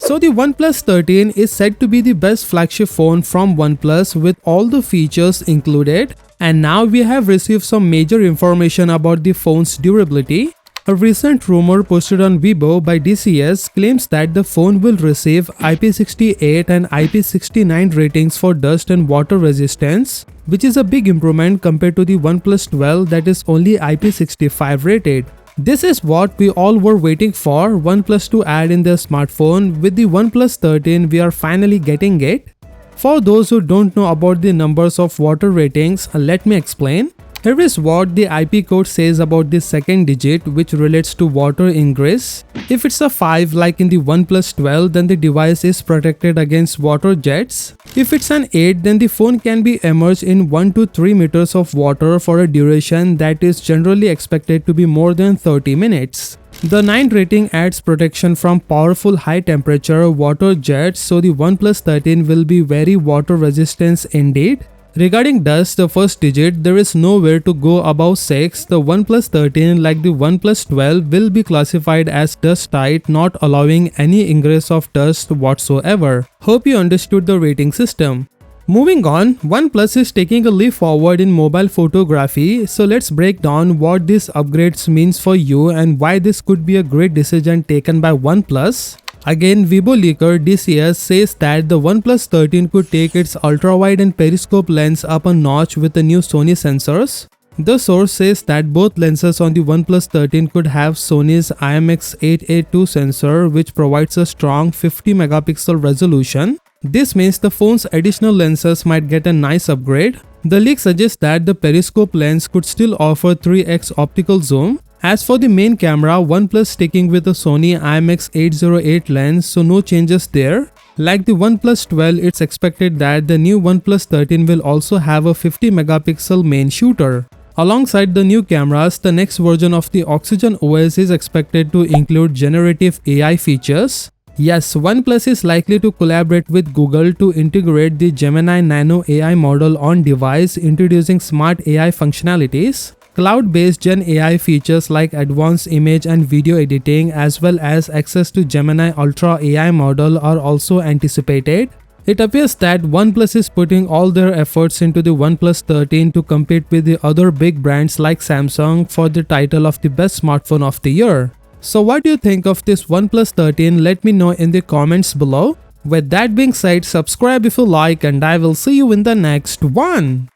So the OnePlus 13 is said to be the best flagship phone from OnePlus with all the features included, and now we have received some major information about the phone's durability. A recent rumor posted on Weibo by DCS claims that the phone will receive IP68 and IP69 ratings for dust and water resistance, which is a big improvement compared to the OnePlus 12 that is only IP65 rated. This is what we all were waiting for OnePlus to add in their smartphone. With the OnePlus 13, we are finally getting it. For those who don't know about the numbers of water ratings, let me explain. Here is what the IP code says about the second digit, which relates to water ingress. If it's a 5 like in the OnePlus 12, then the device is protected against water jets. If it's an 8, then the phone can be immersed in 1 to 3 meters of water for a duration that is generally expected to be more than 30 minutes. The 9 rating adds protection from powerful high temperature water jets, so the OnePlus 13 will be very water resistant indeed. Regarding dust, the first digit, there is nowhere to go above 6. The OnePlus 13, like the OnePlus 12, will be classified as dust tight, not allowing any ingress of dust whatsoever. Hope you understood the rating system. Moving on, OnePlus is taking a leap forward in mobile photography, so let's break down what these upgrades means for you and why this could be a great decision taken by OnePlus. Again, Weibo leaker DCS says that the OnePlus 13 could take its ultra-wide and periscope lens up a notch with the new Sony sensors. The source says that both lenses on the OnePlus 13 could have Sony's IMX882 sensor, which provides a strong 50 megapixel resolution. This means the phone's additional lenses might get a nice upgrade. The leak suggests that the periscope lens could still offer 3x optical zoom. As for the main camera, OnePlus sticking with the Sony IMX808 lens, so no changes there. Like the OnePlus 12, it's expected that the new OnePlus 13 will also have a 50 megapixel main shooter. Alongside the new cameras, the next version of the OxygenOS is expected to include generative AI features. Yes, OnePlus is likely to collaborate with Google to integrate the Gemini Nano AI model on device, introducing smart AI functionalities. Cloud-based Gen AI features like advanced image and video editing as well as access to Gemini Ultra AI model are also anticipated. It appears that OnePlus is putting all their efforts into the OnePlus 13 to compete with the other big brands like Samsung for the title of the best smartphone of the year. So what do you think of this OnePlus 13? Let me know in the comments below. With that being said, subscribe if you like, and I will see you in the next one.